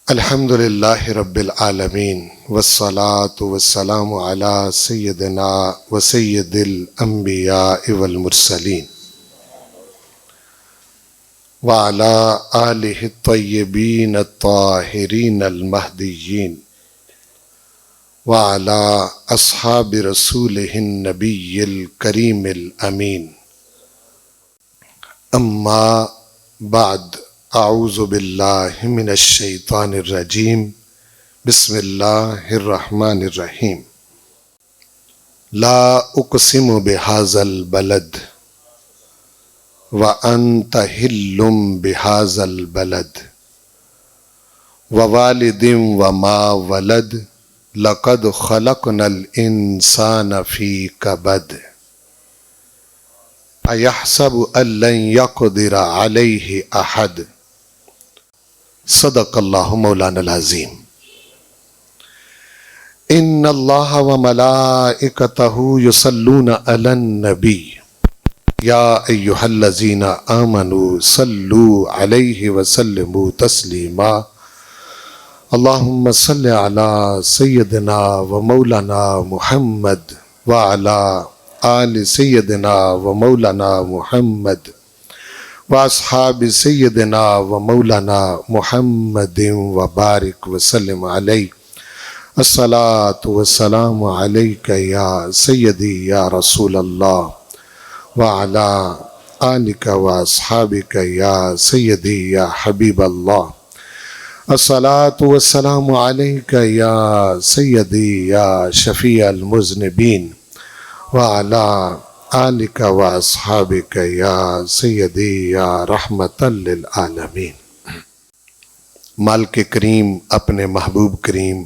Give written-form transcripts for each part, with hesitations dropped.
الحمد للہ رب العالمین والصلاة والسلام علی سیدنا و سید الانبیاء والمرسلین وعلی آلہ الطیبین الطاہرین المہدیین وعلی اصحاب رسولہ النبی الکریم الامین اما بعد اعوذ باللہ من الشیطان الرجیم بسم اللہ الرحمن الرحیم لا اقسم بہذا البلد وانت حل بہذا البلد ووالد وما ولد لقد خلقنا الانسان فی کبد ایحسب ان لن یقدر علیہ احد صدق اللہ مولانا العظیم ان اللہ وملائکتہ یصلون علی النبی یا ایہا الذین آمنوا صلوا علیہ وسلموا تسلیما اللہم صل علی سیدنا و مولانا محمد وعلی آل سیدنا و مولانا محمد واصحاب سیدنا و مولانا محمد وبارک وسلم علیہ الصلاة والسلام علیک یا سیدی یا رسول اللہ وعلا آلک واصحابک یا سیدی یا حبیب اللہ الصلاة والسلام علیک یا سیدی یا شفیع المذنبین وعلا آلک و اصحابک یا سیدی یا رحمت للعالمین۔ مالک کریم اپنے محبوب کریم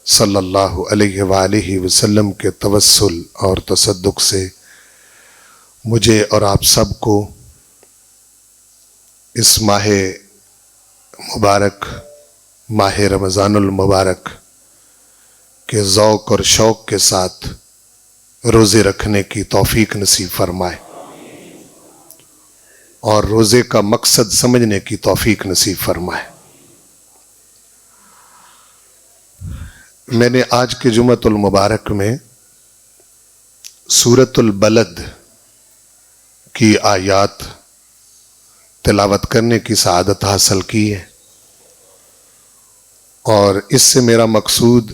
صلی اللہ علیہ وآلہ وسلم کے توسل اور تصدق سے مجھے اور آپ سب کو اس ماہ مبارک ماہ رمضان المبارک کے ذوق اور شوق کے ساتھ روزے رکھنے کی توفیق نصیب فرمائے اور روزے کا مقصد سمجھنے کی توفیق نصیب فرمائے۔ میں نے آج کے جمعۃ المبارک میں سورۃ البلد کی آیات تلاوت کرنے کی سعادت حاصل کی ہے، اور اس سے میرا مقصود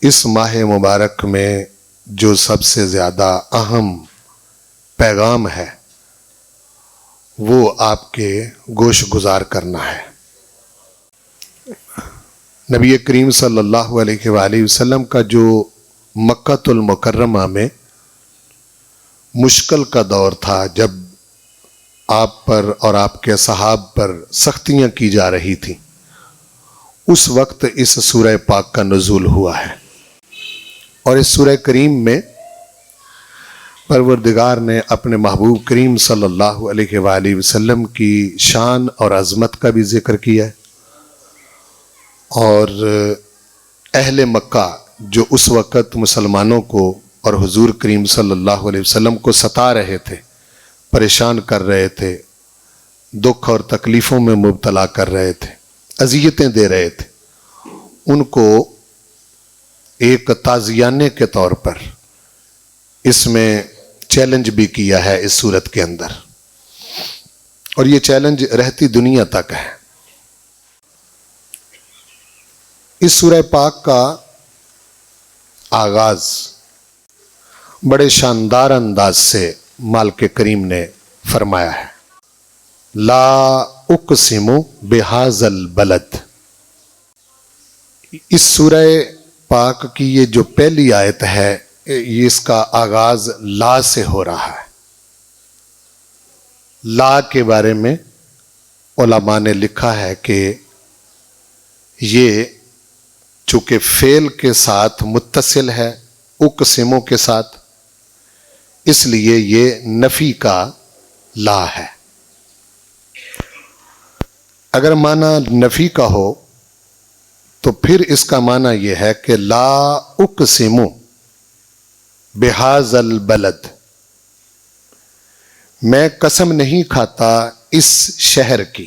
اس ماہ مبارک میں جو سب سے زیادہ اہم پیغام ہے وہ آپ کے گوش گزار کرنا ہے۔ نبی کریم صلی اللہ علیہ وآلہ وسلم کا جو مکہ المکرمہ میں مشکل کا دور تھا، جب آپ پر اور آپ کے صحاب پر سختیاں کی جا رہی تھیں، اس وقت اس سورہ پاک کا نزول ہوا ہے، اور اس سورہ کریم میں پروردگار نے اپنے محبوب کریم صلی اللہ علیہ وآلہ وسلم کی شان اور عظمت کا بھی ذکر کیا ہے، اور اہل مکہ جو اس وقت مسلمانوں کو اور حضور کریم صلی اللہ علیہ وسلم کو ستا رہے تھے، پریشان کر رہے تھے، دکھ اور تکلیفوں میں مبتلا کر رہے تھے، اذیتیں دے رہے تھے، ان کو ایک تعزیانے کے طور پر اس میں چیلنج بھی کیا ہے اس صورت کے اندر، اور یہ چیلنج رہتی دنیا تک ہے۔ اس سورہ پاک کا آغاز بڑے شاندار انداز سے مالک کریم نے فرمایا ہے، لا اقسم بہذا البلد۔ اس سورہ پاک کی یہ جو پہلی آیت ہے، یہ اس کا آغاز لا سے ہو رہا ہے۔ لا کے بارے میں علماء نے لکھا ہے کہ یہ چونکہ فعل کے ساتھ متصل ہے، اقسموں کے ساتھ، اس لیے یہ نفی کا لا ہے۔ اگر معنی نفی کا ہو تو پھر اس کا معنی یہ ہے کہ لا اقسم بہذا البلد، میں قسم نہیں کھاتا اس شہر کی،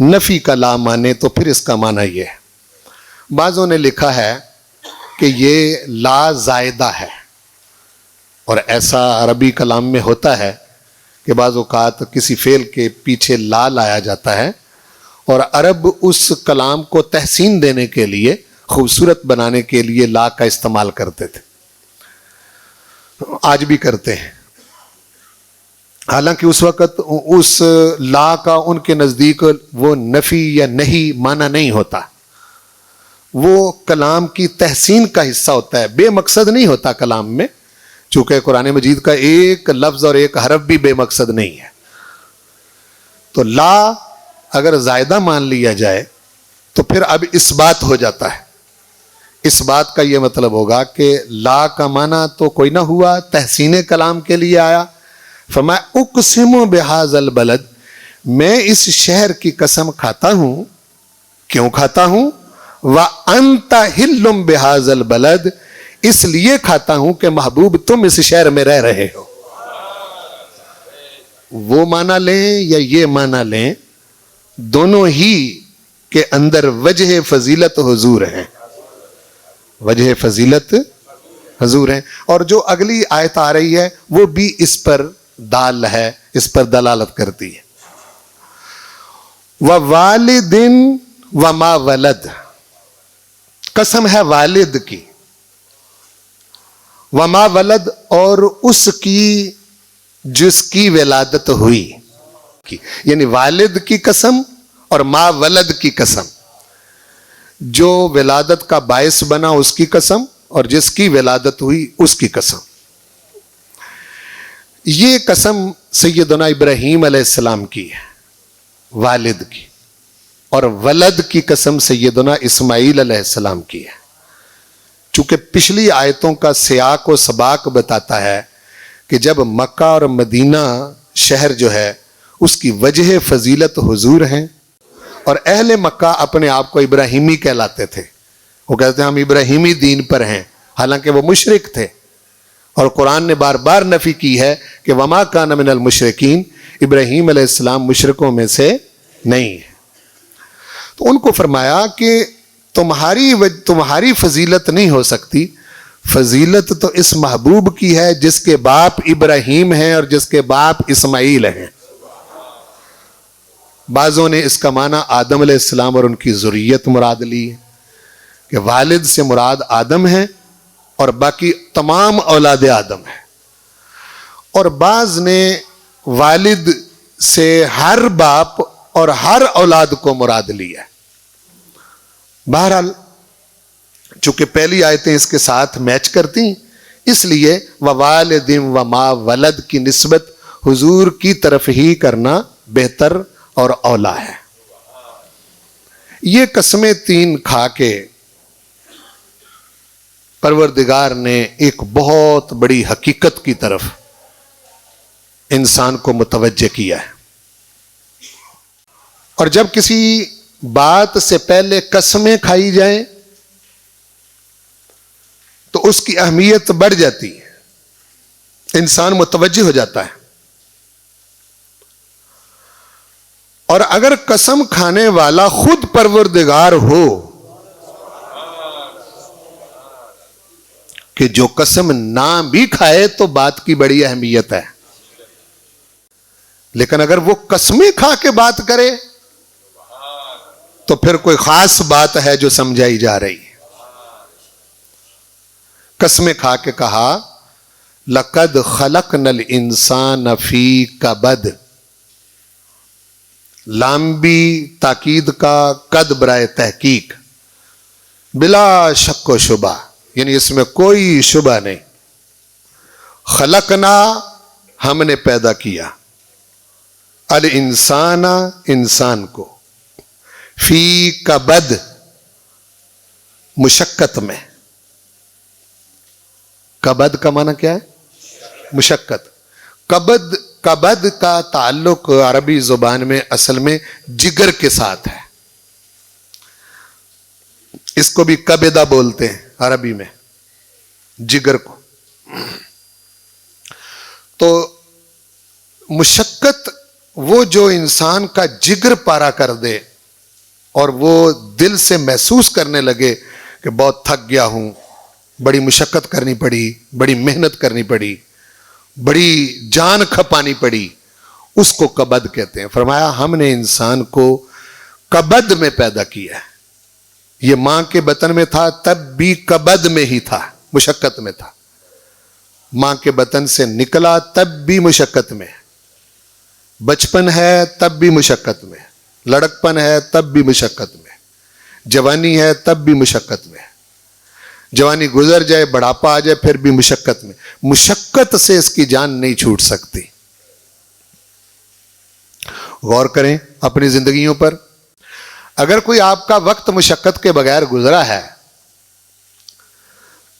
نفی کا لا مانے تو پھر اس کا معنی یہ ہے. بعضوں نے لکھا ہے کہ یہ لا زائدہ ہے، اور ایسا عربی کلام میں ہوتا ہے کہ بعض اوقات کسی فعل کے پیچھے لا لایا جاتا ہے، اور عرب اس کلام کو تحسین دینے کے لیے، خوبصورت بنانے کے لیے لا کا استعمال کرتے تھے، آج بھی کرتے ہیں. حالانکہ اس وقت اس لا کا ان کے نزدیک وہ نفی یا نہیں معنی نہیں ہوتا، وہ کلام کی تحسین کا حصہ ہوتا ہے، بے مقصد نہیں ہوتا کلام میں، چونکہ قرآن مجید کا ایک لفظ اور ایک حرف بھی بے مقصد نہیں ہے. تو لا اگر زائدہ مان لیا جائے تو پھر اب اس بات ہو جاتا ہے. اس بات کا یہ مطلب ہوگا کہ لا کا معنی تو کوئی نہ ہوا، تحسین کلام کے لیے آیا. فما اقسم بہذا البلد، میں اس شہر کی قسم کھاتا ہوں. کیوں کھاتا ہوں؟ وَأَنْتَ حِلٌّ بِهَذَا الْبَلَدِ، اس لیے کھاتا ہوں کہ محبوب تم اس شہر میں رہ رہے ہو. وہ معنی لیں یا یہ معنی لیں، دونوں ہی کے اندر وجہ فضیلت حضور ہیں، وجہ فضیلت حضور ہیں. اور جو اگلی آیت آ رہی ہے وہ بھی اس پر دال ہے، اس پر دلالت کرتی ہے. وَوَالِدٍ وَمَا وَلَدَ، قسم ہے والد کی، وما ولد، اور اس کی جس کی ولادت ہوئی، یعنی والد کی قسم اور ما ولد کی قسم، جو ولادت کا باعث بنا اس کی قسم اور جس کی ولادت ہوئی اس کی قسم. یہ قسم سیدنا ابراہیم علیہ السلام کی ہے، والد کی، اور ولد کی قسم سیدنا اسماعیل علیہ السلام کی ہے. چونکہ پچھلی آیتوں کا سیاق و سباق بتاتا ہے کہ جب مکہ اور مدینہ شہر جو ہے اس کی وجہ فضیلت حضور ہیں، اور اہل مکہ اپنے آپ کو ابراہیمی کہلاتے تھے. وہ کہتے ہیں ہم ابراہیمی دین پر ہیں، حالانکہ وہ مشرک تھے. اور قرآن نے بار بار نفی کی ہے کہ وما کان من المشرکین، ابراہیم علیہ السلام مشرکوں میں سے نہیں ہے. تو ان کو فرمایا کہ تمہاری فضیلت نہیں ہو سکتی، فضیلت تو اس محبوب کی ہے جس کے باپ ابراہیم ہیں اور جس کے باپ اسماعیل ہیں. بعضوں نے اس کا معنی آدم علیہ السلام اور ان کی ذریت مراد لی ہے، کہ والد سے مراد آدم ہے اور باقی تمام اولاد آدم ہے. اور بعض نے والد سے ہر باپ اور ہر اولاد کو مراد لیا ہے. بہرحال چونکہ پہلی آیتیں اس کے ساتھ میچ کرتی، اس لیے وَوَالِدٍ وَمَا وَلَد کی نسبت حضور کی طرف ہی کرنا بہتر اور اولا ہے. یہ قسمیں تین کھا کے پروردگار نے ایک بہت بڑی حقیقت کی طرف انسان کو متوجہ کیا ہے. اور جب کسی بات سے پہلے قسمیں کھائی جائیں تو اس کی اہمیت بڑھ جاتی ہے، انسان متوجہ ہو جاتا ہے. اور اگر قسم کھانے والا خود پروردگار ہو کہ جو قسم نہ بھی کھائے تو بات کی بڑی اہمیت ہے، لیکن اگر وہ قسمیں کھا کے بات کرے تو پھر کوئی خاص بات ہے جو سمجھائی جا رہی ہے. قسمیں کھا کے کہا لَقَدْ خَلَقْنَا الْإِنسَانَ فِي كَبَدٍ، لامبی تاکید کا قد برائے تحقیق، بلا شک و شبہ، یعنی اس میں کوئی شبہ نہیں. خلقنا، ہم نے پیدا کیا، الانسان، انسان کو، فی کبد، مشقت میں. کبد کا معنی کیا ہے؟ مشقت. کبد کا تعلق عربی زبان میں اصل میں جگر کے ساتھ ہے. اس کو بھی کبدہ بولتے ہیں عربی میں، جگر کو. تو مشقت وہ جو انسان کا جگر پارا کر دے، اور وہ دل سے محسوس کرنے لگے کہ بہت تھک گیا ہوں، بڑی مشقت کرنی پڑی، بڑی محنت کرنی پڑی، بڑی جان کھپانی پڑی، اس کو کبد کہتے ہیں۔ فرمایا ہم نے انسان کو کبد میں پیدا کیا ہے، یہ ماں کے بطن میں تھا تب بھی کبد میں ہی تھا، مشقت میں تھا، ماں کے بطن سے نکلا تب بھی مشقت میں، بچپن ہے تب بھی مشقت میں، لڑکپن ہے تب بھی مشقت میں، جوانی ہے تب بھی مشقت میں، جوانی گزر جائے بڑھاپا آ جائے پھر بھی مشقت میں، مشقت سے اس کی جان نہیں چھوٹ سکتی۔ غور کریں اپنی زندگیوں پر، اگر کوئی آپ کا وقت مشقت کے بغیر گزرا ہے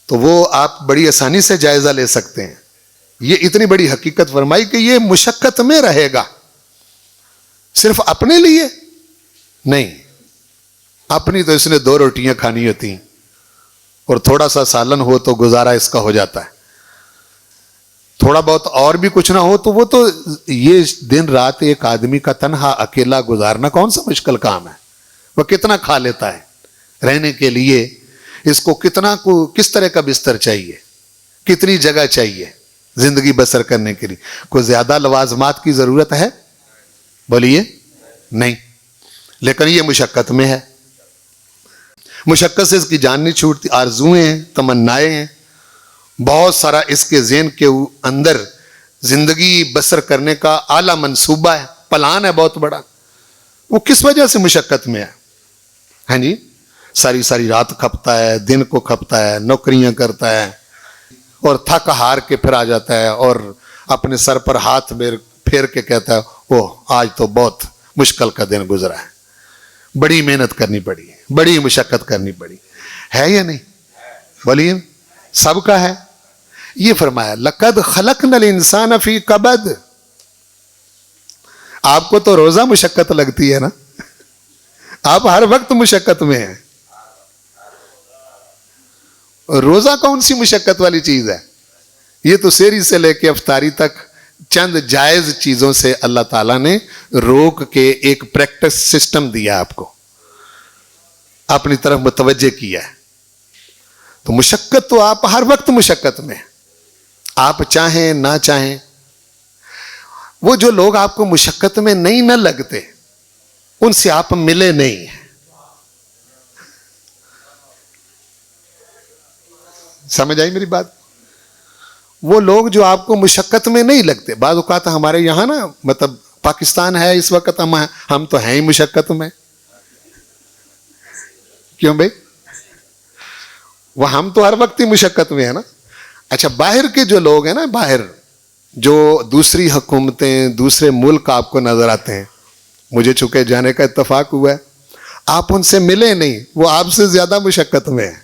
تو وہ آپ بڑی آسانی سے جائزہ لے سکتے ہیں۔ یہ اتنی بڑی حقیقت فرمائی کہ یہ مشقت میں رہے گا، صرف اپنے لیے نہیں، اپنی تو اس نے 2 روٹیاں کھانی ہوتی ہیں اور تھوڑا سا سالن ہو تو گزارا اس کا ہو جاتا ہے، تھوڑا بہت اور بھی کچھ نہ ہو تو وہ تو یہ دن رات ایک آدمی کا تنہا اکیلا گزارنا کون سا مشکل کام ہے؟ وہ کتنا کھا لیتا ہے رہنے کے لیے، اس کو کس طرح کا بستر چاہیے، کتنی جگہ چاہیے زندگی بسر کرنے کے لیے، کوئی زیادہ لوازمات کی ضرورت ہے؟ بولیے نہیں، لیکن یہ مشقت میں ہے، مشقت سے اس کی جان نہیں چھوٹتی، آرزویں ہیں، تمنائیں ہیں، بہت سارا اس کے ذہن کے اندر زندگی بسر کرنے کا اعلیٰ منصوبہ ہے، پلان ہے بہت بڑا، وہ کس وجہ سے مشقت میں ہے؟ ہاں جی، ساری ساری رات کھپتا ہے، دن کو کھپتا ہے، نوکریاں کرتا ہے اور تھک ہار کے پھر آ جاتا ہے اور اپنے سر پر ہاتھ پھیر کے کہتا ہے اوہ آج تو بہت مشکل کا دن گزرا ہے، بڑی محنت کرنی پڑی، بڑی مشقت کرنی پڑی، ہے یا نہیں؟ بولیے، سب کا ہے۔ یہ فرمایا لقد خلقنا الانسان فی کبد، آپ کو تو روزہ مشقت لگتی ہے نا، آپ ہر وقت مشقت میں ہیں، روزہ کون سی مشقت والی چیز ہے؟ یہ تو سحری سے لے کے افطاری تک چند جائز چیزوں سے اللہ تعالیٰ نے روک کے ایک پریکٹس سسٹم دیا آپ کو، اپنی طرف متوجہ کیا ہے، تو مشقت تو آپ ہر وقت مشقت میں، آپ چاہیں نہ چاہیں۔ وہ جو لوگ آپ کو مشقت میں نہیں نہ لگتے ان سے آپ ملے نہیں ہیں، سمجھ آئی میری بات؟ وہ لوگ جو آپ کو مشقت میں نہیں لگتے، بعض اوقات ہمارے یہاں نا مطلب پاکستان ہے اس وقت ہم تو ہیں ہی مشقت میں، کیوں بھائی؟ وہ ہم تو ہر وقت ہی مشقت میں ہے نا۔ اچھا باہر کے جو لوگ ہیں نا، باہر جو دوسری حکومتیں دوسرے ملک آپ کو نظر آتے ہیں، مجھے چونکہ جانے کا اتفاق ہوا ہے، آپ ان سے ملے نہیں، وہ آپ سے زیادہ مشقت میں ہیں،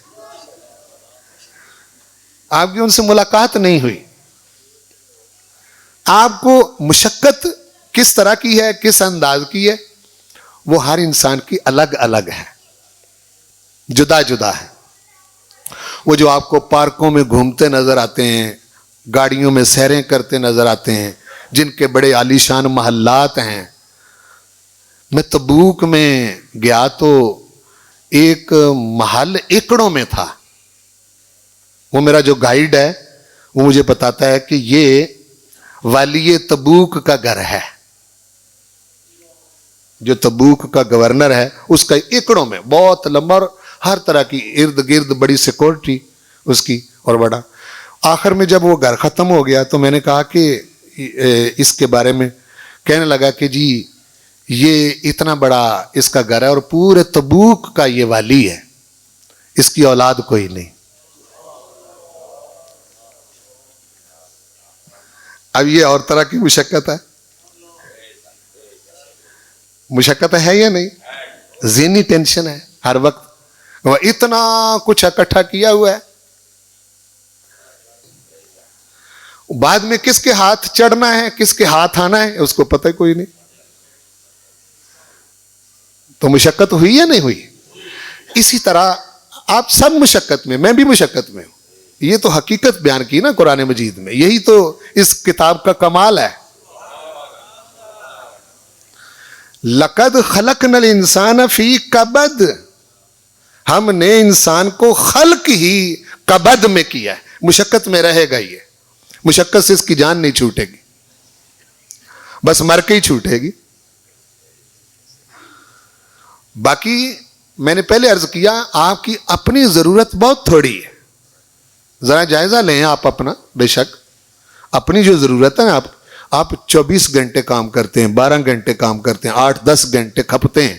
آپ کی ان سے ملاقات نہیں ہوئی، آپ کو مشقت کس طرح کی ہے، کس انداز کی ہے، وہ ہر انسان کی الگ الگ ہے، جدا جدا ہے۔ وہ جو آپ کو پارکوں میں گھومتے نظر آتے ہیں، گاڑیوں میں سیریں کرتے نظر آتے ہیں، جن کے بڑے عالیشان محلات ہیں، میں تبوک میں گیا تو ایک محل ایکڑوں میں تھا، وہ میرا جو گائیڈ ہے وہ مجھے بتاتا ہے کہ یہ والی تبوک کا گھر ہے، جو تبوک کا گورنر ہے اس کا ایکڑوں میں بہت لمبا اور ہر طرح کی ارد گرد بڑی سیکورٹی اس کی اور بڑا۔ آخر میں جب وہ گھر ختم ہو گیا تو میں نے کہا کہ اس کے بارے میں، کہنے لگا کہ جی یہ اتنا بڑا اس کا گھر ہے اور پورے تبوک کا یہ والی ہے، اس کی اولاد کوئی نہیں۔ اب یہ اور طرح کی مشقت ہے، مشقت ہے یا نہیں؟ ذہنی ٹینشن ہے ہر وقت، وہ اتنا کچھ اکٹھا کیا ہوا ہے، بعد میں کس کے ہاتھ چڑھنا ہے کس کے ہاتھ آنا ہے اس کو پتہ ہی کوئی نہیں۔ تو مشقت ہوئی یا نہیں ہوئی؟ اسی طرح آپ سب مشقت میں، میں بھی مشقت میں ہوں، یہ تو حقیقت بیان کی نا قرآن مجید میں، یہی تو اس کتاب کا کمال ہے۔ لقد خلقنا الانسان فی کبد، ہم نے انسان کو خلق ہی کبد میں کیا ہے، مشقت میں رہے گا، یہ مشقت سے اس کی جان نہیں چھوٹے گی، بس مر کے ہی چھوٹے گی۔ باقی میں نے پہلے عرض کیا آپ کی اپنی ضرورت بہت تھوڑی ہے، ذرا جائزہ لیں آپ اپنا، بے شک اپنی جو ضرورت ہے نا، آپ 24 گھنٹے کام کرتے ہیں، 12 گھنٹے کام کرتے ہیں، 8-10 گھنٹے کھپتے ہیں،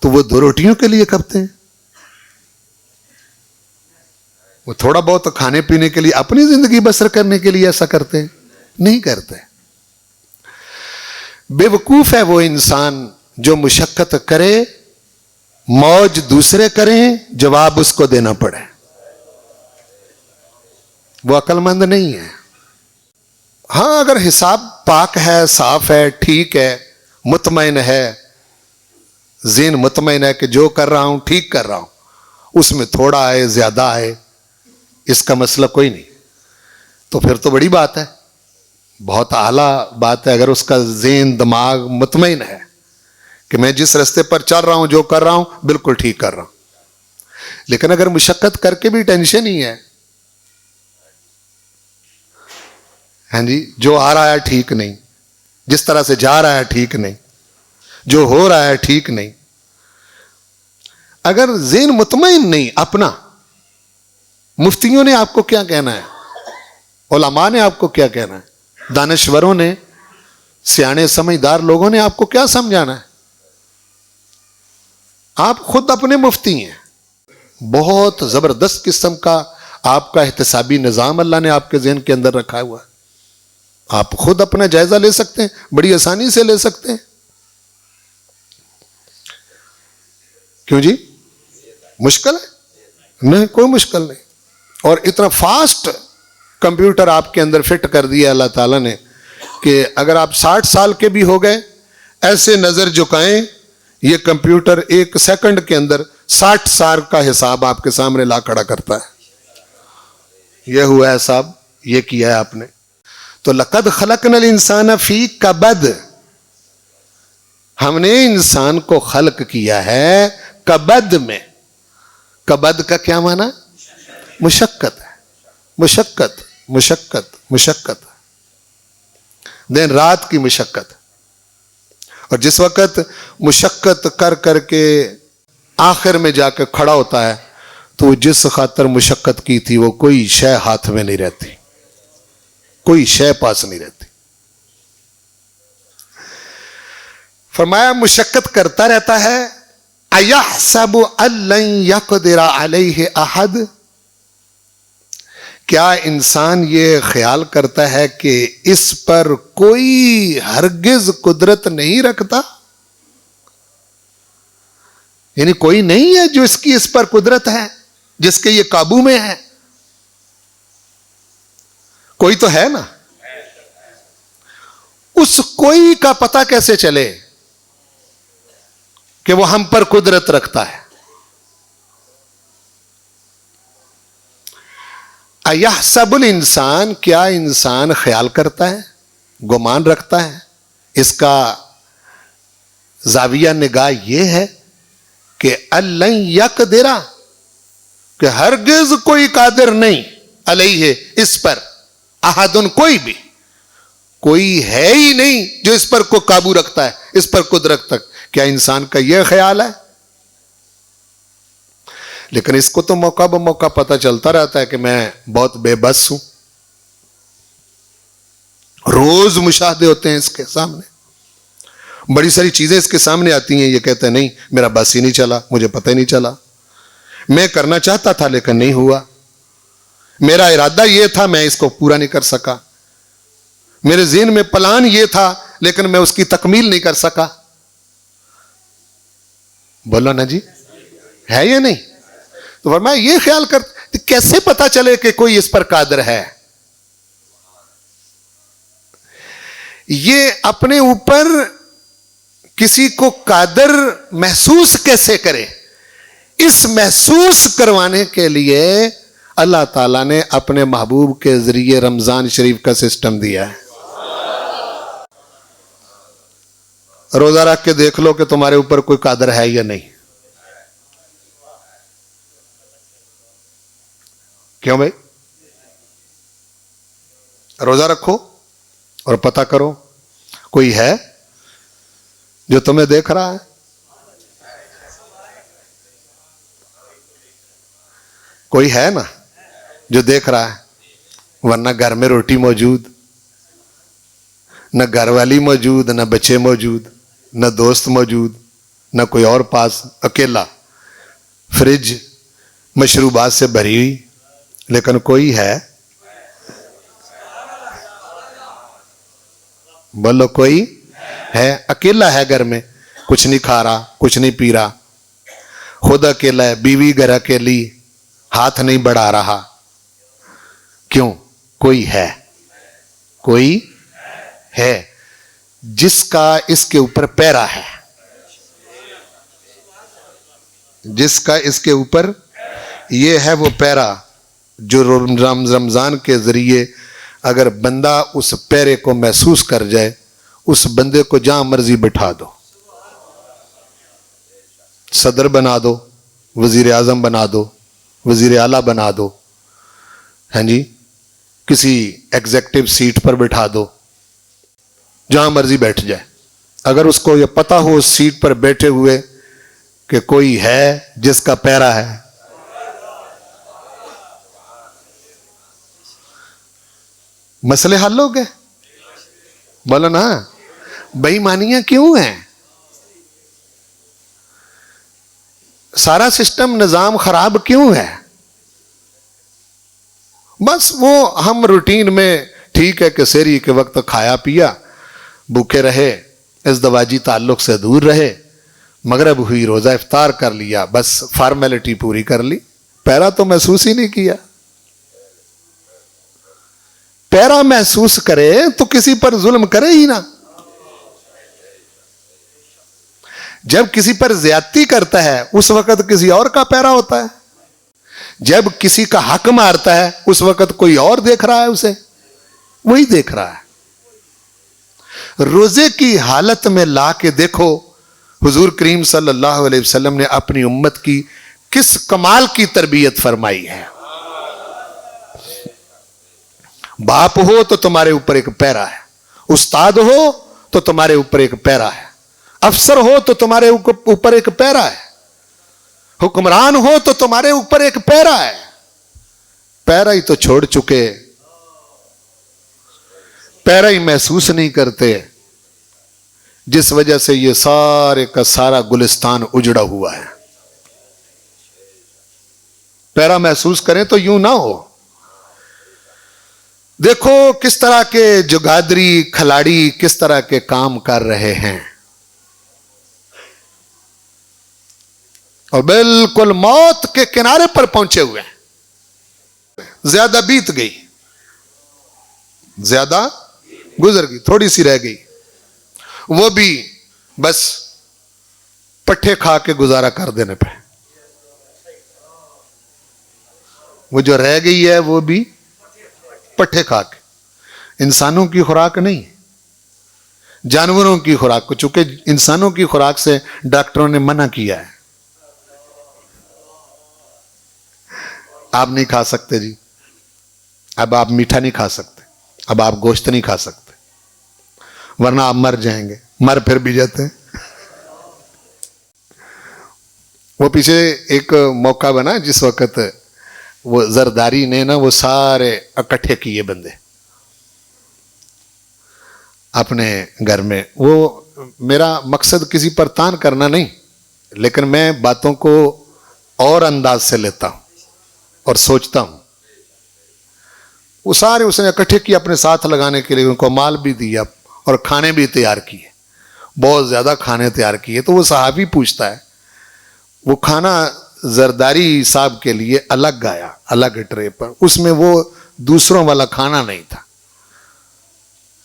تو وہ 2 روٹیوں کے لیے کھپتے ہیں، وہ تھوڑا بہت کھانے پینے کے لیے، اپنی زندگی بسر کرنے کے لیے ایسا کرتے ہیں؟ نہیں کرتے۔ بے وقوف ہے وہ انسان جو مشقت کرے، موج دوسرے کریں، جواب اس کو دینا پڑے، وہ عقل مند نہیں ہے۔ ہاں اگر حساب پاک ہے، صاف ہے، ٹھیک ہے، مطمئن ہے، ذہن مطمئن ہے کہ جو کر رہا ہوں ٹھیک کر رہا ہوں، اس میں تھوڑا آئے زیادہ آئے اس کا مسئلہ کوئی نہیں، تو پھر تو بڑی بات ہے، بہت اعلیٰ بات ہے اگر اس کا ذہن دماغ مطمئن ہے کہ میں جس راستے پر چل رہا ہوں، جو کر رہا ہوں بالکل ٹھیک کر رہا ہوں۔ لیکن اگر مشقت کر کے بھی ٹینشن ہی ہے، ہاں جی، جو آ رہا ہے ٹھیک نہیں، جس طرح سے جا رہا ہے ٹھیک نہیں، جو ہو رہا ہے ٹھیک نہیں، اگر ذہن مطمئن نہیں اپنا، مفتیوں نے آپ کو کیا کہنا ہے، علماء نے آپ کو کیا کہنا ہے، دانشوروں نے، سیانے سمجھدار لوگوں نے آپ کو کیا سمجھانا ہے؟ آپ خود اپنے مفتی ہیں، بہت زبردست قسم کا آپ کا احتسابی نظام اللہ نے آپ کے ذہن کے اندر رکھا ہوا ہے، آپ خود اپنا جائزہ لے سکتے ہیں، بڑی آسانی سے لے سکتے ہیں۔ کیوں جی مشکل ہے؟ نہیں، کوئی مشکل نہیں، اور اتنا فاسٹ کمپیوٹر آپ کے اندر فٹ کر دیا اللہ تعالیٰ نے کہ اگر آپ 60 سال کے بھی ہو گئے، ایسے نظر جھکائیں، یہ کمپیوٹر 1 سیکنڈ کے اندر 60 سال کا حساب آپ کے سامنے لا کھڑا کرتا ہے، یہ ہوا ہے صاحب، یہ کیا ہے آپ نے۔ تو لقد خلقنا الانسان فی کبد، ہم نے انسان کو خلق کیا ہے کبد میں۔ کبد کا کیا معنی؟ مشقت ہے، مشقت مشقت مشقت، دن رات کی مشقت، اور جس وقت مشقت کر کر کے آخر میں جا کے کھڑا ہوتا ہے تو جس خاطر مشقت کی تھی وہ کوئی شے ہاتھ میں نہیں رہتی، کوئی شے پاس نہیں رہتی۔ فرمایا مشقت کرتا رہتا ہے، اَيَحْسَبُ أَن لَّن يَقْدِرَ عَلَيْهِ أَحَدٌ، کیا انسان یہ خیال کرتا ہے کہ اس پر کوئی ہرگز قدرت نہیں رکھتا؟ یعنی کوئی نہیں ہے جو اس کی اس پر قدرت ہے، جس کے یہ قابو میں ہے؟ کوئی تو ہے نا، اس کوئی کا پتہ کیسے چلے کہ وہ ہم پر قدرت رکھتا ہے؟ اَيَحْسَبُ الْإِنسان، کیا انسان خیال کرتا ہے، گمان رکھتا ہے، اس کا زاویہ نگاہ یہ ہے کہ أَلَّن يَقْدِرَ، کہ ہرگز کوئی قادر نہیں، علیہ، اس پر، احدن، کوئی بھی، کوئی ہے ہی نہیں جو اس پر کو قابو رکھتا ہے، اس پر قدرت تک۔ کیا انسان کا یہ خیال ہے؟ لیکن اس کو تو موقع بموقع پتہ چلتا رہتا ہے کہ میں بہت بے بس ہوں، روز مشاہدے ہوتے ہیں اس کے سامنے، بڑی ساری چیزیں اس کے سامنے آتی ہیں، یہ کہتا ہے نہیں میرا بس ہی نہیں چلا، مجھے پتہ ہی نہیں چلا، میں کرنا چاہتا تھا لیکن نہیں ہوا، میرا ارادہ یہ تھا میں اس کو پورا نہیں کر سکا، میرے ذہن میں پلان یہ تھا لیکن میں اس کی تکمیل نہیں کر سکا۔ بولو نا جی، ہے یا نہیں؟ تو فرمایا یہ خیال کر، کیسے پتا چلے کہ کوئی اس پر قادر ہے؟ یہ اپنے اوپر کسی کو قادر محسوس کیسے کرے؟ اس محسوس کروانے کے لیے اللہ تعالیٰ نے اپنے محبوب کے ذریعے رمضان شریف کا سسٹم دیا ہے۔ روزہ رکھ کے دیکھ لو کہ تمہارے اوپر کوئی قادر ہے یا نہیں. کیوں بھائی؟ روزہ رکھو اور پتہ کرو کوئی ہے جو تمہیں دیکھ رہا ہے. کوئی ہے نا جو دیکھ رہا ہے. ورنہ گھر میں روٹی موجود، نہ گھر والی موجود، نہ بچے موجود، نہ دوست موجود، نہ کوئی اور پاس، اکیلا، فریج مشروبات سے بھری ہوئی، لیکن کوئی ہے. بولو کوئی ہے. اکیلا ہے گھر میں، کچھ نہیں کھا رہا، کچھ نہیں پی رہا، خود اکیلا ہے، بیوی گھر اکیلی، ہاتھ نہیں بڑھا رہا. کیوں؟ کوئی ہے. کوئی ہے جس کا اس کے اوپر پیرا ہے، جس کا اس کے اوپر یہ ہے وہ پیرا، جو رمضان کے ذریعے اگر بندہ اس پیرے کو محسوس کر جائے، اس بندے کو جہاں مرضی بٹھا دو، صدر بنا دو، وزیر اعظم بنا دو، وزیر اعلیٰ بنا دو، ہاں جی، کسی ایگزیکٹو سیٹ پر بٹھا دو، جہاں مرضی بیٹھ جائے. اگر اس کو یہ پتا ہو اس سیٹ پر بیٹھے ہوئے کہ کوئی ہے جس کا پیرا ہے، مسئلے حل ہو گئے. بولو نا، بے ایمانیاں کیوں ہیں؟ سارا سسٹم نظام خراب کیوں ہے؟ بس وہ ہم روٹین میں ٹھیک ہے کہ سحری کے وقت کھایا پیا، بھوکے رہے، ازدواجی تعلق سے دور رہے، مغرب ہوئی روزہ افطار کر لیا، بس فارمیلٹی پوری کر لی، پیرا تو محسوس ہی نہیں کیا. پیرا محسوس کرے تو کسی پر ظلم کرے ہی نہ. جب کسی پر زیادتی کرتا ہے اس وقت کسی اور کا پیرا ہوتا ہے. جب کسی کا حق مارتا ہے اس وقت کوئی اور دیکھ رہا ہے، اسے وہی دیکھ رہا ہے. روزے کی حالت میں لا کے دیکھو حضور کریم صلی اللہ علیہ وسلم نے اپنی امت کی کس کمال کی تربیت فرمائی ہے. باپ ہو تو تمہارے اوپر ایک پیرا ہے، استاد ہو تو تمہارے اوپر ایک پیرا ہے، افسر ہو تو تمہارے اوپر ایک پیرا ہے، حکمران ہو تو تمہارے اوپر ایک پیرا ہے. پیرا ہی تو چھوڑ چکے، پیرا ہی محسوس نہیں کرتے، جس وجہ سے یہ سارے کا سارا گلستان اجڑا ہوا ہے. پیرا محسوس کریں تو یوں نہ ہو. دیکھو کس طرح کے جگادری کھلاڑی کس طرح کے کام کر رہے ہیں، اور بالکل موت کے کنارے پر پہنچے ہوئے ہیں. زیادہ بیت گئی، زیادہ گزر گئی، تھوڑی سی رہ گئی، وہ بھی بس پٹھے کھا کے گزارا کر دینے پہ. وہ جو رہ گئی ہے وہ بھی پٹھے کھا کے، انسانوں کی خوراک نہیں، جانوروں کی خوراک کو، چونکہ انسانوں کی خوراک سے ڈاکٹروں نے منع کیا ہے. آپ نہیں کھا سکتے جی، اب آپ میٹھا نہیں کھا سکتے، اب آپ گوشت نہیں کھا سکتے، ورنہ آپ مر جائیں گے. مر پھر بھی جاتے ہیں. وہ پیچھے ایک موقع بنا جس وقت وہ زرداری نے نا وہ سارے اکٹھے کیے بندے اپنے گھر میں. وہ میرا مقصد کسی پر تان کرنا نہیں، لیکن میں باتوں کو اور انداز سے لیتا ہوں اور سوچتا ہوں. وہ سارے اس نے اکٹھے کیے اپنے ساتھ لگانے کے لیے، ان کو مال بھی دیا اور کھانے بھی تیار کیے، بہت زیادہ کھانے تیار کیے. تو وہ صحابی پوچھتا ہے، وہ کھانا زرداری صاحب کے لیے الگ آیا، الگ ٹرے پر، اس میں وہ دوسروں والا کھانا نہیں تھا.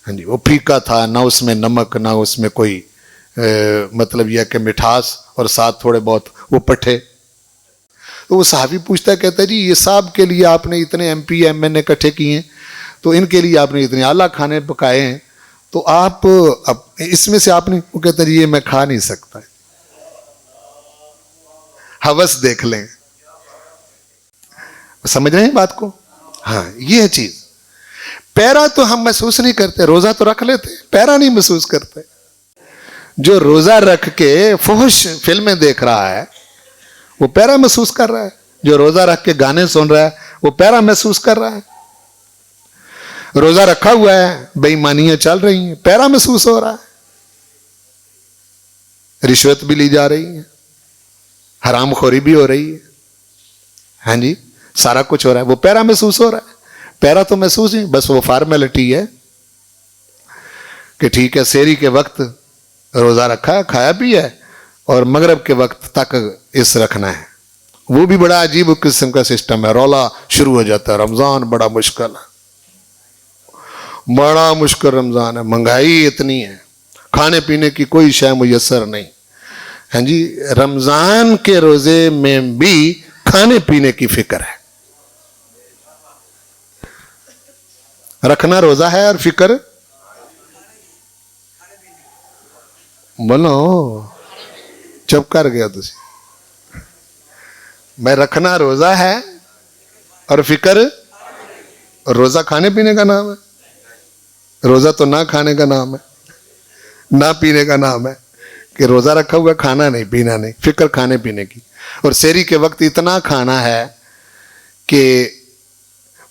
ہاں جی، وہ پھیکا تھا، نہ اس میں نمک، نہ اس میں کوئی مطلب یہ کہ مٹھاس، اور ساتھ تھوڑے بہت وہ پٹھے. تو وہ صحابی پوچھتا ہے، کہتا ہے جی یہ صاحب کے لیے آپ نے اتنے ایم پی ایم این اے اکٹھے کیے ہیں، تو ان کے لیے آپ نے اتنے اعلیٰ کھانے پکائے ہیں، تو آپ اس میں سے آپ نے وہ کہتے ہیں یہ میں کھا نہیں سکتا، ہوس دیکھ لیں، سمجھ رہے ہیں بات کو؟ ہاں یہ ہے چیز۔ پیرا تو ہم محسوس نہیں کرتے، روزہ تو رکھ لیتے، پیرا نہیں محسوس کرتے۔ جو روزہ رکھ کے فحش فلمیں دیکھ رہا ہے وہ پیرا محسوس کر رہا ہے، جو روزہ رکھ کے گانے سن رہا ہے وہ پیرا محسوس کر رہا ہے۔ روزہ رکھا ہوا ہے، بے ایمانیاں چل رہی ہیں، پیرا محسوس ہو رہا ہے، رشوت بھی لی جا رہی ہے، حرام خوری بھی ہو رہی ہے، ہاں جی سارا کچھ ہو رہا ہے، وہ پیرا محسوس ہو رہا ہے۔ پیرا تو محسوس نہیں، بس وہ فارمیلٹی ہے کہ ٹھیک ہے سحری کے وقت روزہ رکھا ہے، کھایا بھی ہے، اور مغرب کے وقت تک اس رکھنا ہے۔ وہ بھی بڑا عجیب قسم کا سسٹم ہے، رولا شروع ہو جاتا ہے، رمضان بڑا مشکل ہے، بڑا مشکل رمضان ہے، مہنگائی اتنی ہے، کھانے پینے کی کوئی شے میسر نہیں، ہاں جی رمضان کے روزے میں بھی کھانے پینے کی فکر ہے، رکھنا روزہ ہے اور فکر بولو چپ کر گیا تسی، میں رکھنا روزہ ہے اور فکر، روزہ کھانے پینے کا نام ہے، روزہ تو نہ کھانے کا نام ہے، نہ پینے کا نام ہے، کہ روزہ رکھا ہوا کھانا نہیں پینا نہیں، فکر کھانے پینے کی۔ اور سحری کے وقت اتنا کھانا ہے کہ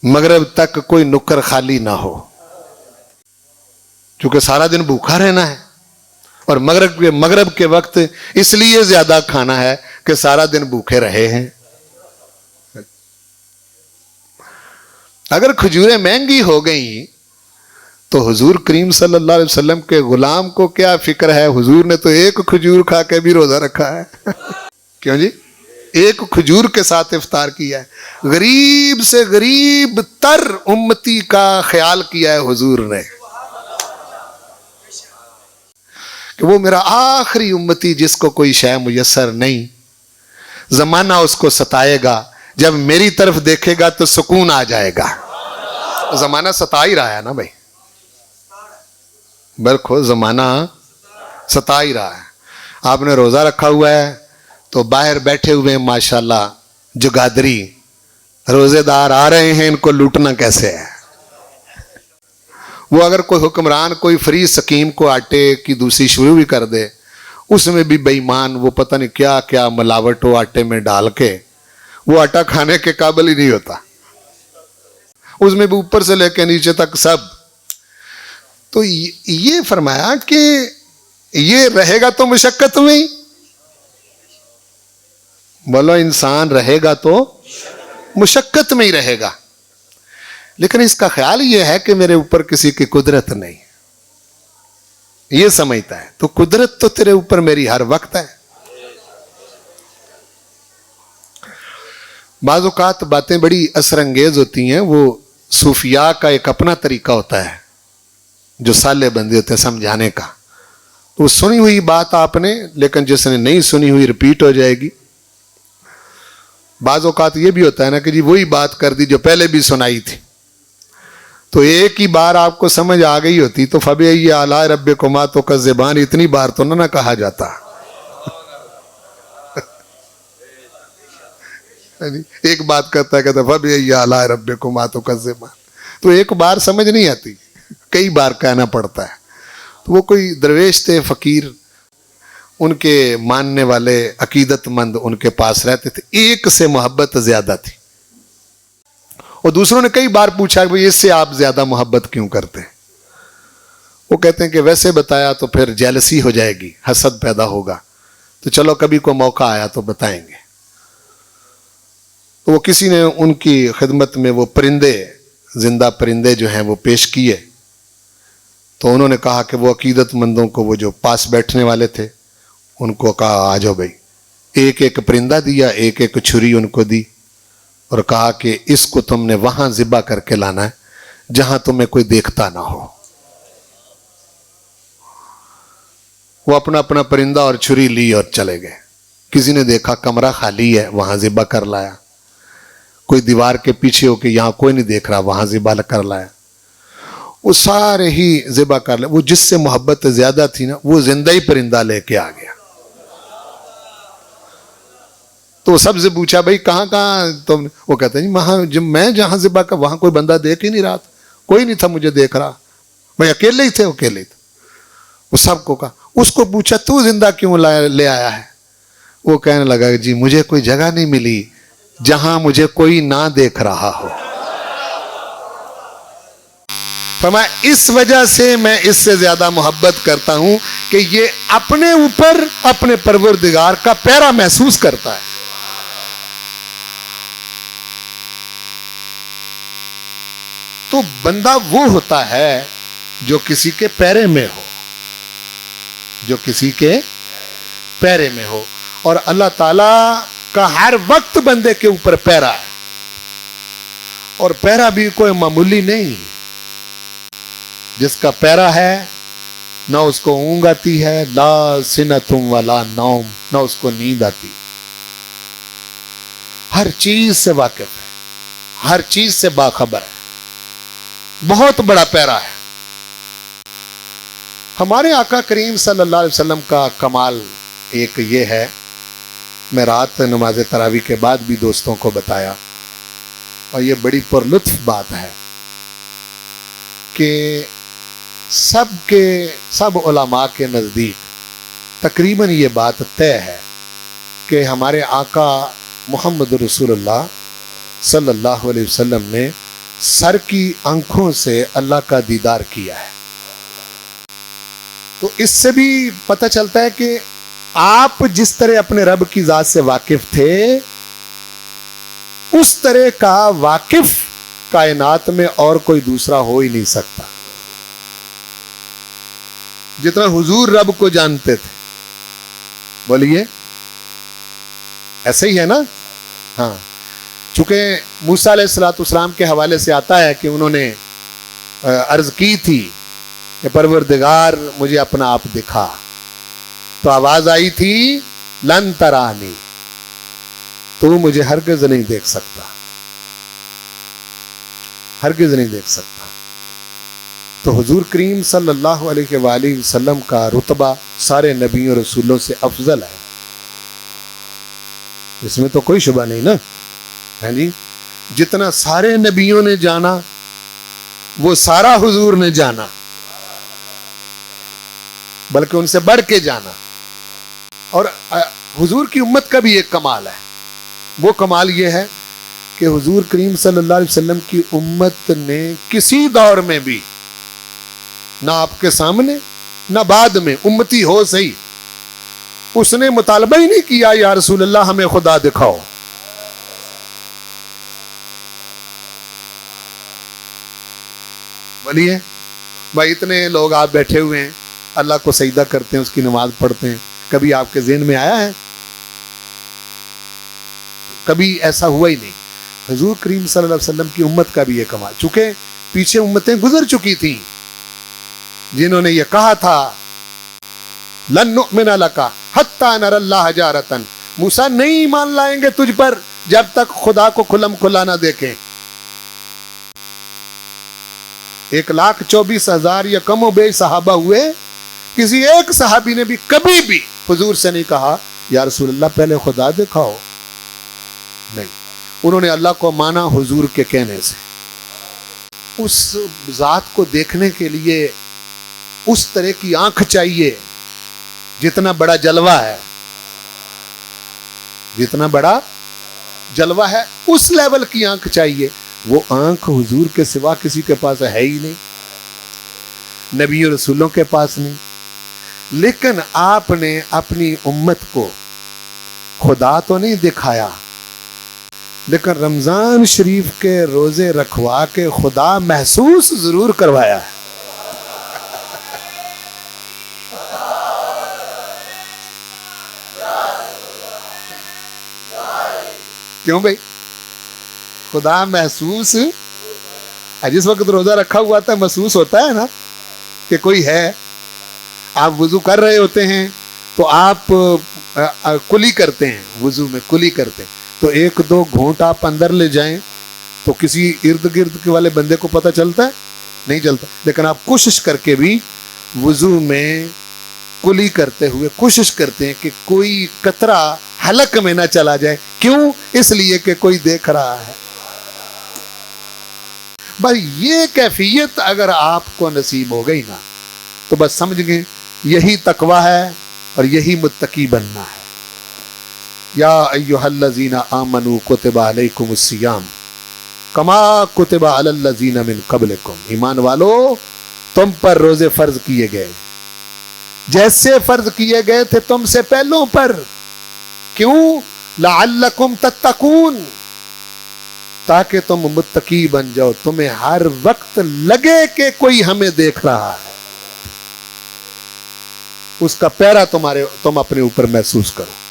مغرب تک کوئی نکر خالی نہ ہو، کیونکہ سارا دن بھوکا رہنا ہے، اور مغرب کے وقت اس لیے زیادہ کھانا ہے کہ سارا دن بھوکے رہے ہیں۔ اگر کھجوریں مہنگی ہو گئیں تو حضور کریم صلی اللہ علیہ وسلم کے غلام کو کیا فکر ہے؟ حضور نے تو ایک کھجور کھا کے بھی روزہ رکھا ہے کیوں جی؟ ایک کھجور کے ساتھ افطار کیا ہے، غریب سے غریب تر امتی کا خیال کیا ہے حضور نے، کہ وہ میرا آخری امتی جس کو کوئی شے میسر نہیں، زمانہ اس کو ستائے گا، جب میری طرف دیکھے گا تو سکون آ جائے گا۔ زمانہ ستا ہی رہا ہے نا بھائی، برکھو زمانہ ستا ہی رہا ہے۔ آپ نے روزہ رکھا ہوا ہے تو باہر بیٹھے ہوئے ہیں ماشاءاللہ جگادری، روزے دار آ رہے ہیں، ان کو لوٹنا کیسے ہے؟ وہ اگر کوئی حکمران کوئی فری سکیم کو آٹے کی دوسری شروع بھی کر دے، اس میں بھی بے ایمان وہ پتہ نہیں کیا کیا ملاوٹ ہو آٹے میں ڈال کے، وہ آٹا کھانے کے قابل ہی نہیں ہوتا، اس میں بھی اوپر سے لے کے نیچے تک سب۔ تو یہ فرمایا کہ یہ رہے گا تو مشقت میں ہی، بولو انسان رہے گا تو مشقت میں ہی رہے گا، لیکن اس کا خیال یہ ہے کہ میرے اوپر کسی کی قدرت نہیں، یہ سمجھتا ہے تو قدرت تو تیرے اوپر میری ہر وقت ہے۔ بعض اوقات باتیں بڑی اثر انگیز ہوتی ہیں، وہ صوفیاء کا ایک اپنا طریقہ ہوتا ہے جو سالے بندے ہوتے ہیں سمجھانے کا، وہ سنی ہوئی بات آپ نے، لیکن جس نے نہیں سنی ہوئی ریپیٹ ہو جائے گی۔ بعض اوقات یہ بھی ہوتا ہے نا کہ جی وہی بات کر دی جو پہلے بھی سنائی تھی، تو ایک ہی بار آپ کو سمجھ آ گئی ہوتی تو فَبِأَيِّ آلَاءِ رَبِّكُمَا تُكَذِّبَانِ اتنی بار تو نہ کہا جاتا۔ ایک بات کرتا ہے کہتا ہے فَبِأَيِّ آلَاءِ رَبِّكُمَا تُكَذِّبَانِ، تو ایک بار سمجھ نہیں آتی، کئی بار کہنا پڑتا ہے۔ تو وہ کوئی درویش تھے فقیر، ان کے ماننے والے عقیدت مند ان کے پاس رہتے تھے، ایک سے محبت زیادہ تھی، اور دوسروں نے کئی بار پوچھا کہ اس سے آپ زیادہ محبت کیوں کرتے ہیں؟ وہ کہتے ہیں کہ ویسے بتایا تو پھر جیلسی ہو جائے گی، حسد پیدا ہوگا، تو چلو کبھی کوئی موقع آیا تو بتائیں گے۔ تو وہ کسی نے ان کی خدمت میں وہ پرندے، زندہ پرندے جو ہیں وہ پیش کیے، تو انہوں نے کہا کہ وہ عقیدت مندوں کو، وہ جو پاس بیٹھنے والے تھے ان کو کہا آ جاؤ بھائی، ایک ایک پرندہ دیا، ایک ایک چھری ان کو دی، اور کہا کہ اس کو تم نے وہاں ذبح کر کے لانا ہے جہاں تمہیں کوئی دیکھتا نہ ہو۔ وہ اپنا اپنا پرندہ اور چھری لی اور چلے گئے۔ کسی نے دیکھا کمرہ خالی ہے، وہاں ذبح کر لایا، کوئی دیوار کے پیچھے ہو کہ یہاں کوئی نہیں دیکھ رہا، وہاں ذبح کر لایا۔ وہ سارے ہی ذبح کر لے. وہ جس سے محبت زیادہ تھی نا وہ زندہ ہی پرندہ لے کے آ گیا. تو سب سے پوچھا بھائی کہاں تم نے؟ وہ کہتے ہیں جی میں جہاں ذبح کا وہاں کوئی بندہ دیکھ ہی نہیں رہا تھا, کوئی نہیں تھا مجھے دیکھ رہا, بھائی اکیلے ہی تھے, اکیلے ہی تھے. وہ سب کو کہا, اس کو پوچھا تو زندہ کیوں لے آیا ہے؟ وہ کہنے لگا جی مجھے کوئی جگہ نہیں ملی جہاں مجھے کوئی نہ دیکھ رہا ہو. فرمایا اس وجہ سے میں اس سے زیادہ محبت کرتا ہوں کہ یہ اپنے اوپر اپنے پروردگار کا پیرا محسوس کرتا ہے. تو بندہ وہ ہوتا ہے جو کسی کے پیرے میں ہو, جو کسی کے پیرے میں ہو. اور اللہ تعالی کا ہر وقت بندے کے اوپر پیرا ہے, اور پیرا بھی کوئی معمولی نہیں. جس کا پیرا ہے نہ اس کو اونگ آتی ہے, لا سنۃ ولا نوم, نہ اس کو نیند آتی, ہر چیز سے واقف ہے, ہر چیز سے باخبر ہے, بہت بڑا پیرا ہے. ہمارے آقا کریم صلی اللہ علیہ وسلم کا کمال ایک یہ ہے, میں رات نماز تراویح کے بعد بھی دوستوں کو بتایا, اور یہ بڑی پرلطف بات ہے کہ سب علماء کے نزدیک تقریباً یہ بات طے ہے کہ ہمارے آقا محمد رسول اللہ صلی اللہ علیہ وسلم نے سر کی آنکھوں سے اللہ کا دیدار کیا ہے. تو اس سے بھی پتہ چلتا ہے کہ آپ جس طرح اپنے رب کی ذات سے واقف تھے اس طرح کا واقف کائنات میں اور کوئی دوسرا ہو ہی نہیں سکتا جتنا حضور رب کو جانتے تھے. بولیے ایسے ہی ہے نا؟ ہاں, چونکہ موسیٰ علیہ السلام کے حوالے سے آتا ہے کہ انہوں نے عرض کی تھی کہ پروردگار مجھے اپنا آپ دکھا, تو آواز آئی تھی لن ترانی, تو مجھے ہرگز نہیں دیکھ سکتا, ہرگز نہیں دیکھ سکتا. تو حضور کریم صلی اللہ علیہ وآلہ وسلم کا رتبہ سارے نبیوں رسولوں سے افضل ہے, اس میں تو کوئی شبہ نہیں نا, ہے جی. جتنا سارے نبیوں نے جانا وہ سارا حضور نے جانا, بلکہ ان سے بڑھ کے جانا. اور حضور کی امت کا بھی ایک کمال ہے, وہ کمال یہ ہے کہ حضور کریم صلی اللہ علیہ وسلم کی امت نے کسی دور میں بھی نہ آپ کے سامنے نہ بعد میں امتی ہو صحیح, اس نے مطالبہ ہی نہیں کیا یا رسول اللہ ہمیں خدا دکھاؤ. بولیے بھائی, اتنے لوگ آپ بیٹھے ہوئے ہیں, اللہ کو سجدہ کرتے ہیں, اس کی نماز پڑھتے ہیں, کبھی آپ کے ذہن میں آیا ہے؟ کبھی ایسا ہوا ہی نہیں. حضور کریم صلی اللہ علیہ وسلم کی امت کا بھی یہ کمال, چونکہ پیچھے امتیں گزر چکی تھیں جنہوں نے یہ کہا تھا لن نؤمن لک حتی نری اللہ جہرۃ, موسیٰ نہیں ایمان لائیں گے تجھ پر جب تک خدا کو کھلم کھلا نہ دیکھیں. 1,24,000 یا کم و بیش صحابہ ہوئے, کسی ایک صحابی نے بھی کبھی بھی حضور سے نہیں کہا یا رسول اللہ پہلے خدا دکھاؤ. نہیں, انہوں نے اللہ کو مانا حضور کے کہنے سے. اس ذات کو دیکھنے کے لیے اس طرح کی آنکھ چاہیے, جتنا بڑا جلوہ ہے, جتنا بڑا جلوہ ہے اس لیول کی آنکھ چاہیے. وہ آنکھ حضور کے سوا کسی کے پاس ہے ہی نہیں, نبی و رسولوں کے پاس نہیں. لیکن آپ نے اپنی امت کو خدا تو نہیں دکھایا, لیکن رمضان شریف کے روزے رکھوا کے خدا محسوس ضرور کروایا ہے. کیوں بھائی؟ خدا محسوس, جس وقت روزہ رکھا ہوا تھا محسوس ہوتا ہے نا کہ کوئی ہے. آپ وضو کر رہے ہوتے ہیں تو آپ کلی کرتے ہیں, وضو میں کلی کرتے ہیں, تو 1-2 گھونٹ آپ اندر لے جائیں تو کسی ارد گرد کے والے بندے کو پتہ چلتا ہے نہیں جلتا، لیکن آپ کوشش کر کے بھی وضو میں کلی کرتے ہوئے کوشش کرتے ہیں کہ کوئی قطرہ حلق میں نہ چلا جائے. کیوں؟ اس لیے کہ کوئی دیکھ رہا ہے. بس یہ کیفیت اگر آپ کو نصیب ہو گئی نا تو بس سمجھ گئے یہی تقوی ہے اور یہی متقی بننا ہے. یا ایھا الذین آمنوا کتب علیکم الصیام کما کتب علی الذین من قبلکم. ایمان والو تم پر روزے فرض کیے گئے جیسے فرض کیے گئے تھے تم سے پہلوں پر. کیوں؟ لعلکم تتقون، تاکہ تم متقی بن جاؤ. تمہیں ہر وقت لگے کہ کوئی ہمیں دیکھ رہا ہے، اس کا پیرا تم اپنے اوپر محسوس کرو.